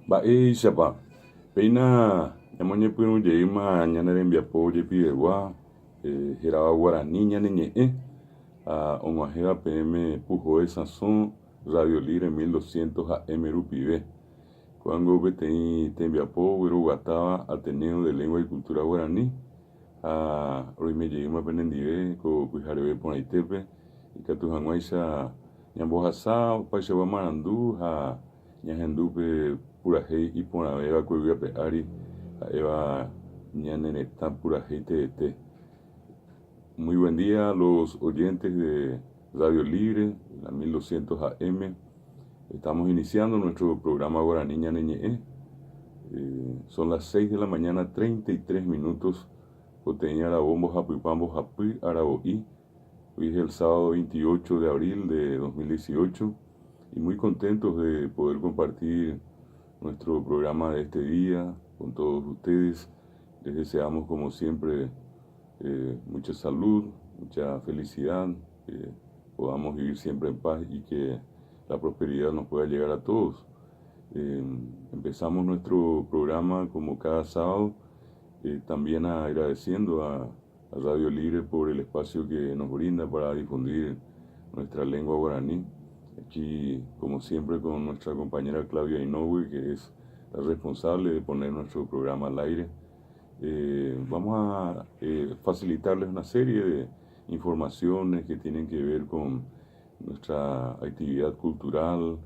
Mba'éichapa péina ñamoñepyrũjeýma ñane rembiapo jepivegua heráva Guarani ñane ñe'ẽ og̃uahẽva peẽme Pujoe Sasson Radio Libre 1200 AM rupive. Ko'águi peteĩ tembiapo gueroguatáva Ateneo de Lengua y Cultura Guaraní ha roimejeýma penendive ko Pyhareve porãitépe ikatu hag̃uáicha ñambohasa opaichagua marandu ha ñahendúpe purahéi iporãvévakuegui ape ári ha'éva ñane retã purahéi teete. Muy buen día a los oyentes de Radio Libre, la 1200 AM. Estamos iniciando nuestro programa Guaraní Ñane Ñe'ẽ. Son las 6 de la mañana, 33 minutos. Poteĩ Arabombo Japypambo Japy Arabo'i. Hoy es el sábado 28 de abril de 2018 y muy contentos de poder compartir nuestro programa de este día con todos ustedes. Les deseamos como siempre mucha salud, mucha felicidad, que podamos vivir siempre en paz y que la prosperidad nos pueda llegar a todos. Empezamos nuestro programa como cada sábado, también agradeciendo a Radio Libre por el espacio que nos brinda para difundir nuestra lengua guaraní. Aquí, como siempre, con nuestra compañera Claudia Inoue, que es la responsable de poner nuestro programa al aire. Vamos a facilitarles una serie de informaciones que tienen que ver con nuestra actividad cultural,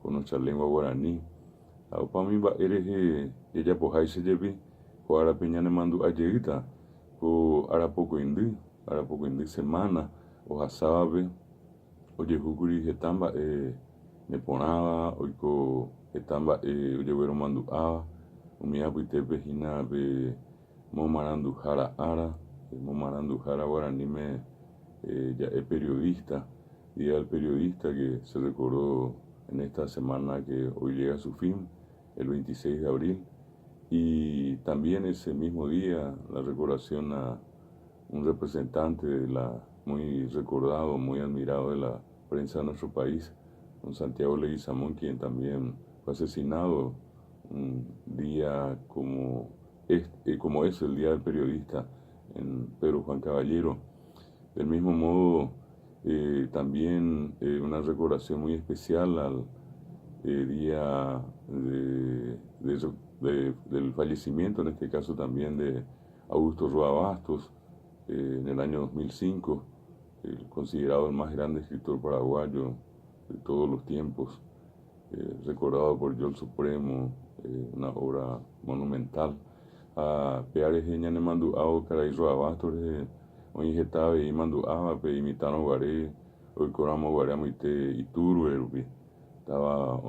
con nuestra lengua guaraní. Aupamimba eres ella pojaise jepi, ko arapeñane mandu ayerita, ko arapocoindí semana, ojasávape, ojehúkuri hetamba neporãva, oiko hetamba ojeguero mandu'áva, umi apytépe hína pe momaranduhára ára, momaranduhára guaraníme ya es periodista, Día del Periodista que se recordó en esta semana que hoy llega a su fin, el 26 de abril, y también ese mismo día la recordación a un representante de la muy recordado, muy admirado de la prensa de nuestro país, don Santiago Leguizamón, quien también fue asesinado un día como es el Día del Periodista en Pedro Juan Caballero. Del mismo modo, también una recordación muy especial al día del fallecimiento, en este caso también de Augusto Roa Bastos, en el año 2005, considerado el más grande escritor paraguayo de todos los tiempos, recordado por Yo el Supremo, una obra monumental. A peares ñane mandu'ávo karai Roa Bastos oĩhetáve imandu'ávape imitãrõ guare oikorãmo guare amoite Itúrue rupi, estaba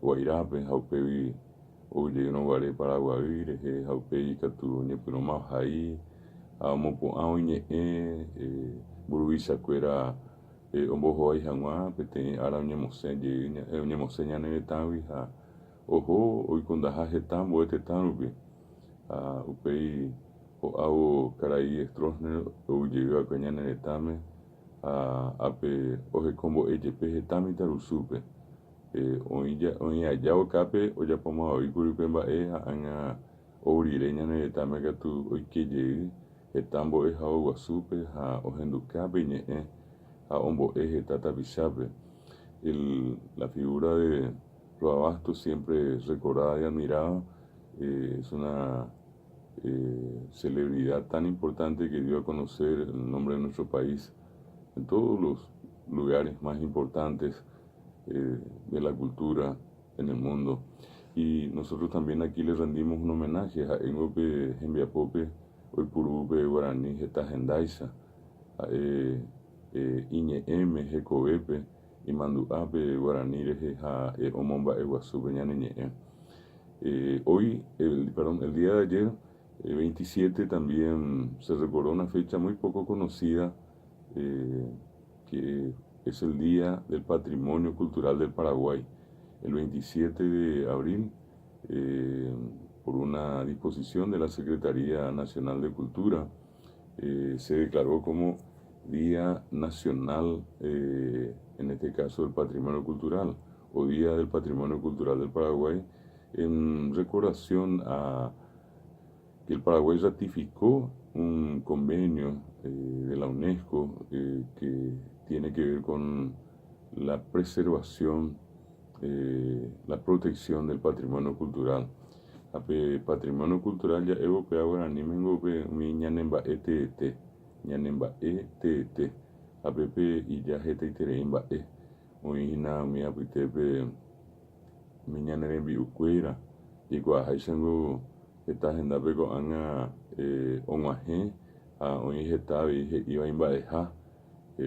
Guairape ha upégui oujeyno guare Paraguaví rehe ha upéi ikatu oñepyrũma hai ha omopu'ã oiñe'ẽ mburuvichakuéra ombohovái hag̃ua peteĩ ára oñemosẽ ñane retãgui ha oho oikondaha heta mbo'e tetã rupi ha upéi ho'ávo karai Stroessner oujeyva'ekue ñane retãme ha ápe ohekombo'e jepe heta mitãrusúpe. Oĩ aja okápe ojapomavavíkuri upe mba'e ha'ãnga ourire ñane retãme katu oikejey heta mbo'e ha oguasúpe ha ohendukápe ñe'ẽ ha ombo'e heta tapichápe. La figura de Roa Bastos, siempre recordada y admirada, es una celebridad tan importante que dio a conocer el nombre de nuestro país en todos los lugares más importantes de la cultura en el mundo. Y nosotros también aquí le rendimos un homenaje a Engope Hembiapope, hoy Purupe Guaraní, Geta Gendaiza, a Iñe'ẽme, Hekovepe, y Mandu'ápe Guaraní, Reja Omomba Eguazú, Ñane Ñe'ẽ. Hoy, el día de ayer, 27, también se recordó una fecha muy poco conocida, que es el Día del Patrimonio Cultural del Paraguay. El 27 de abril, por una disposición de la Secretaría Nacional de Cultura, se declaró como Día Nacional, en este caso del Patrimonio Cultural, o Día del Patrimonio Cultural del Paraguay, en recordación a que el Paraguay ratificó un convenio de la UNESCO que tiene que ver con la preservación, la protección del patrimonio cultural. Ape patrimonio cultural ya europeo ahora ni mengo pe mi ñanemba ETT ñanemba ETT app y ya jeta itereimba oina mi apitepe mi ñanerembi ukuera y guajaisengo esta agenda peko anga onguaje a oin jeta iba imbaeja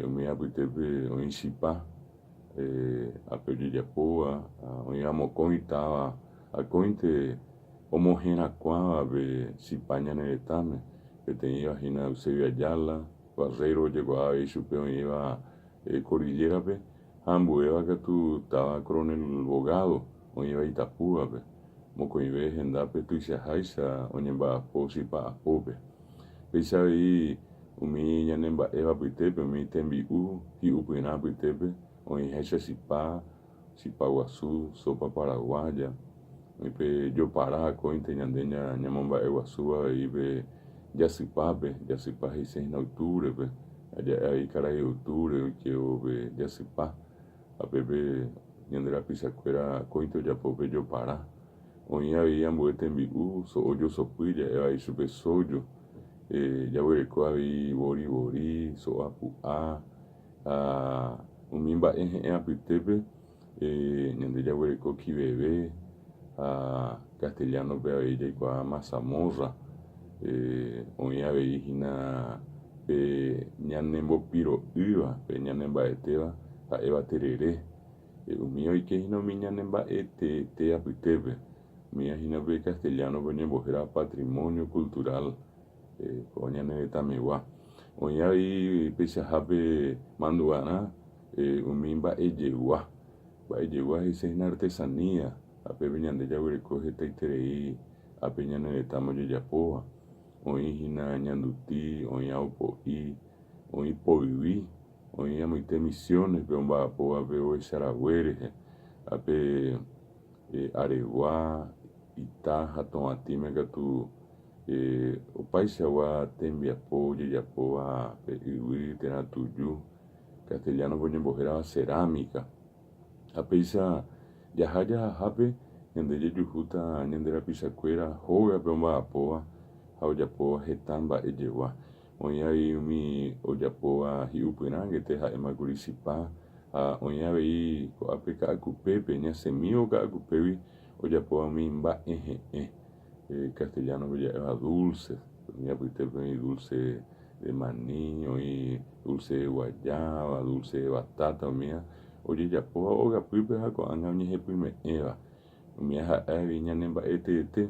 mi apitepe oin shipa ape yapoa oin amokon itaba akointe homogena kwa be sipaña neretame que tenía Gina Eusebio Ayala, Barrero llegó a Chupeo iba cordillera pe, Ambueva que tú estaba coronel abogado, o iba Itapúa pe, moco iba genda pe tu se haisa, o ñemba posi pa apope. Pesa ahí umi ñanemba eva pitepe, umi tembi hi upina pitepe, o haisa sipa guazú, sopa paraguaya. Ipe yo para cointe ñandeña ñamamba eguazúa ibe yasipape y 6 de octubre pe allá ahí cara de octubre que obe yasipa a pepe ñandera pisacuera cointe ya pope yo para oí había muerte en mi so oyo sopuilla ahí supe soyo ya hueco ahí bori so apu a un mimba en apitepe ñande ya hueco ki bebé a castellano pe ella y kwa mazamorra oía veijina pe ñanembo piro iba pe ñanemba eteba a eva terere umio y que hino mi ñanemba te apitepe mi hina pe castellano pe ñembo era patrimonio cultural coña neta mewa oía y pe chajape manduana umimba ellegua va ellegua es en artesanía a pepe ñande ya recoge teiterei a peña neta mo yapoa oí hina ñanduti oí aupoí oí poiví oí amoite misiones pe omba poa pe o xaraguere ape areguá itaja tomatime katu opaisa wa tembiapo yapoa pe iwi tena tuyu castellano poñembojera cerámica apeisa yaja jape ñande yujuta ñandera pisacuera joga pe omba poa Auyapoa hetamba ellegua oía y mi oyapoa hiupurangue te jaema curisipa oía veí coapeca acupepe ña semio ca acupevi oyapoa mi mba castellano ya era dulce mía puitepe dulce de maní oí dulce de guayaba dulce de batata mía oye yapoa oga puipe jaco anga ñeje me eva mía ja ña nemba este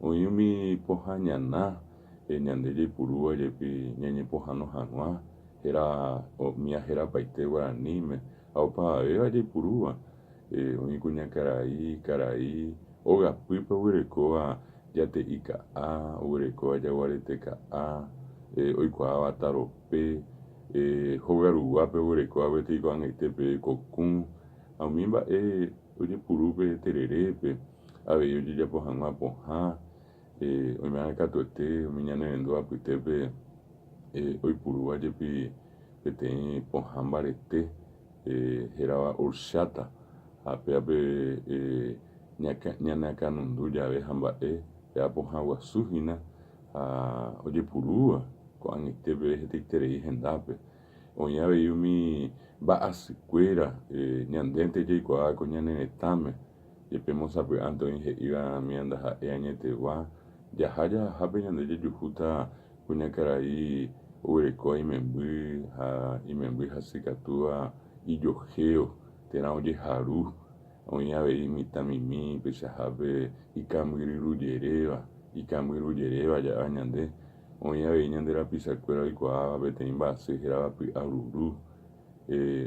oí mi poja ñaná ñandeye purúa yepi ñañe poja no janua era mía era paite guaranime aupa eva ye purúa oí cuña caraí oga puipe huerecoa yate ika huerecoa yaguareteca oikuaaba tarope jogaruguape huerecoa betiko angeitepe kokún aumimba oye purupe tererepe ave oye ya pojanua poja oimana katuete omiñanerendo apytépe oipurúva jepi peteĩ pohã mbarete hérava horchata ha péape ñaneakãnundu jave ha mba'e péa pohã guasuhína ha ojepurúva ko'ag̃uitépe hetaiterei hendápe oĩ avei umi mba'asykuéra ñandénte jaikuaa ko ñane retãme jepemosapy'ánte oĩ he'íva miendaha'e añetegua jahápe ñande jejuhúta kuñakarai oguerekóa imemby ha imemby hasykatúva ijohéo térã ojeharu oĩ avei mitãmimi pechahápe ikãmbyryjeréva ja'éva ñande oĩ avei ñande rapichakuéra oikuaáva peteĩ mba'asy hérava py'aruru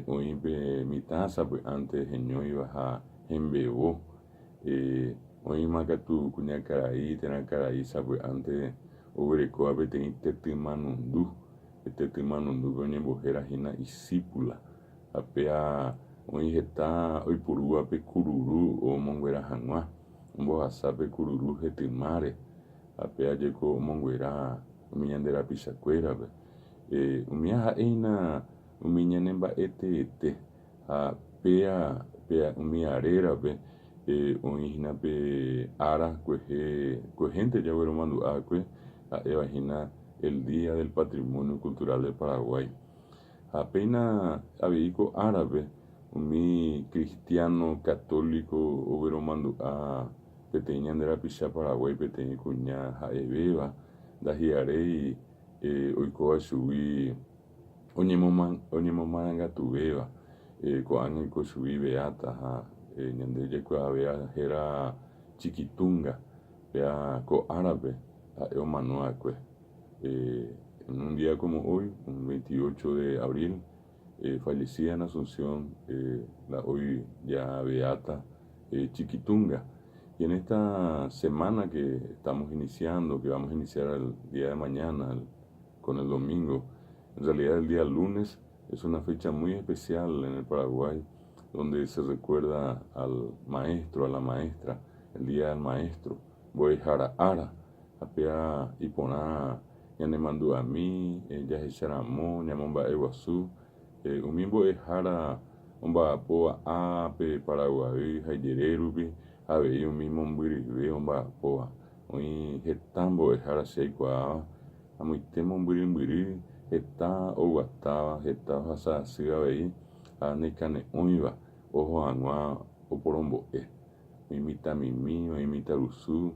oĩpe mitã sapy'ánte heñóiva ha hembevo oĩma katu kuñakarai térã karai sapy'ánte oguerekóva peteĩ tetýmanundupe oñembohérahína isípula ha péa oĩ heta oipurúva pe kururu omonguera hag̃ua Mbohasápe kururu hetymare, apeajeko omonguera umi ñande rapichakuérape. Umi aha'éina umi ñanemba'eteete ha umi arérape oĩhína pe ára kuehénte jagueromandu'ákue ha'evahína el Día del Patrimonio Cultural del Paraguay. Péina aveiko árape umi cristiano católico ogueromandu'a peteĩ ñande rapicha Paraguay peteĩ kuña ha'evéva ndahijarei oikóva chugui oñemomarangatuvéva ko'ág̃a oiko chugui Beata ha ñande jaikuaavéva héra Chiquitunga pea ko árape ha'e omano'akue. En un día como hoy, un 28 de abril, fallecía en Asunción la hoy ya beata Chiquitunga. Y en esta semana que estamos iniciando, que vamos a iniciar el día de mañana con el domingo, en realidad el día lunes es una fecha muy especial en el Paraguay, donde se recuerda al maestro, a la maestra, el día del maestro. Voy ara, apea iponá ñanemandu'ami, jahecharamo, ñamomba'eguasu, umi mbo'ehára omba'apo ápe Paraguay ha ijererupi avei umi mombyryve omba'apóva. Oĩ heta mbo'ehára che aikuaáva, amoite mombyrymbyry, heta oguatáva, heta ohasa asy avei ha nekane'õiva oho hag̃ua oporombo'e. Oĩ mitãmimi, oĩ mitãrusu,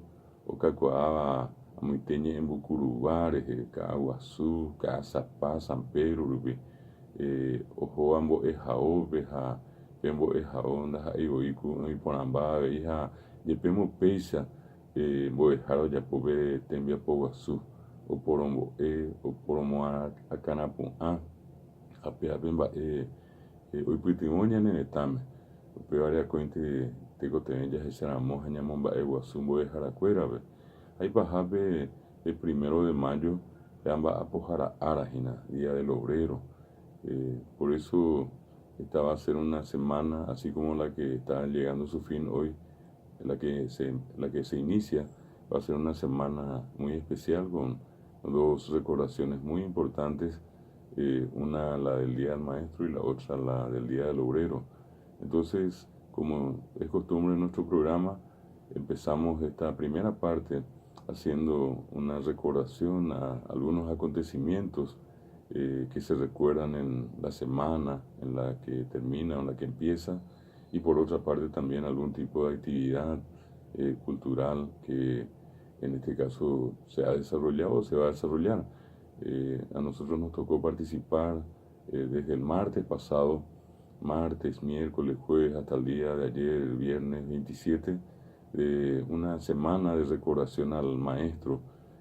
okakuaáva amoite ñe'ẽmbokuruva rehe Ka'aguasu, Ka'asapa, San Pedro rupi ohóva mbo'ehaópe ha pe mbo'ehao ndaha'eivoi iporãmba avei ha jepémo péicha mbo'ehára ojapópe tembiapo guasu oporombo'e, oporomoakãrapu'ã ha péape mba'e oipytyvõ ñane retãme upévare akóinte tekotevẽ jahecharamo ha ñamomba'eguasu mbo'eharakuérape. Aipahápe el 1 de mayo amba'apohara árahína, Día del Obrero. Por eso esta va a ser una semana, así como la que está llegando a su fin hoy, la que se inicia, va a ser una semana muy especial con dos recordaciones muy importantes, una la del Día del Maestro y la otra la del Día del Obrero. Entonces, como es costumbre en nuestro programa, empezamos esta primera parte haciendo una recordación a algunos acontecimientos que se recuerdan en la semana, en la que termina o en la que empieza, y por otra parte también algún tipo de actividad cultural que en este caso se ha desarrollado o se va a desarrollar. A nosotros nos tocó participar desde el martes pasado, martes, miércoles, jueves, hasta el día de ayer, el viernes 27, de una semana de recordación al maestro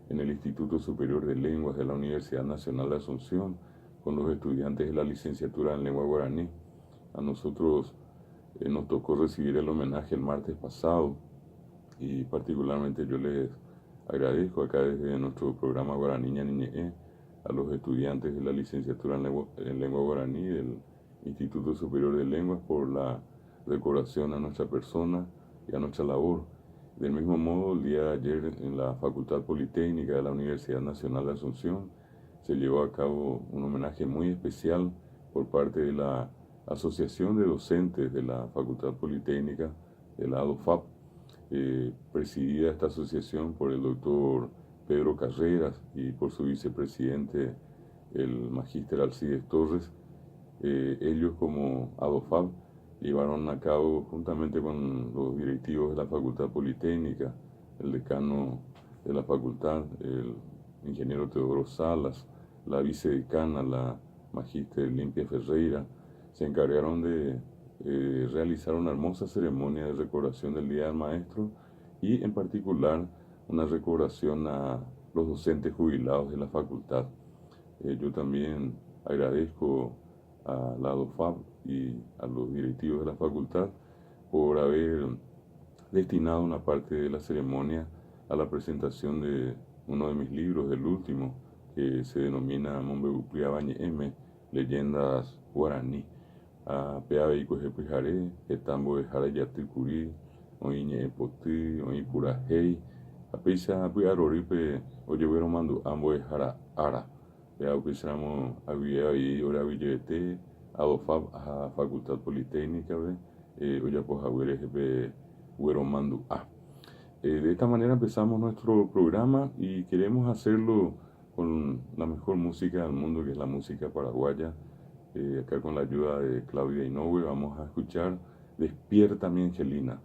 en el Instituto Superior de Lenguas de la Universidad Nacional de Asunción, con los estudiantes de la licenciatura en lengua guaraní. A nosotros nos tocó recibir el homenaje el martes pasado y particularmente yo les agradezco acá desde nuestro programa Guaraní Ñaniñe'ẽ a los estudiantes de la licenciatura en lengua guaraní del Instituto Superior de Lenguas por la decoración a nuestra persona y a nuestra labor. Del mismo modo, el día de ayer en la Facultad Politécnica de la Universidad Nacional de Asunción se llevó a cabo un homenaje muy especial por parte de la Asociación de Docentes de la Facultad Politécnica, de la ADOFAP, presidida esta asociación por el doctor Pedro Carreras y por su vicepresidente, el magíster Alcides Torres. Ellos como ADOFAP llevaron a cabo, juntamente con los directivos de la Facultad Politécnica, el decano de la facultad, el ingeniero Teodoro Salas, la vicedecana, la magíster Limpia Ferreira, se encargaron de realizar una hermosa ceremonia de recordación del Día del Maestro y en particular una recordación a los docentes jubilados de la facultad. Yo también agradezco a la ADOFAP y a los directivos de la facultad por haber destinado una parte de la ceremonia a la presentación de uno de mis libros, del último, que se denomina Mombegupria Bañe'ẽme, Leyendas Guaraní. Peaveiko Jepijaré, Etambo de Jara Yatykurí, oiñe poty, oí pura hey, apeisa pues aroripe oye vero mando ambos ara, ya upisamos había ahí ahora billete a a Facultad Politécnica, oye pues a ver jefe vero mando a. De esta manera empezamos nuestro programa y queremos hacerlo con la mejor música del mundo, que es la música paraguaya. Acá con la ayuda de Claudia Inoue vamos a escuchar Despierta mi Angelina.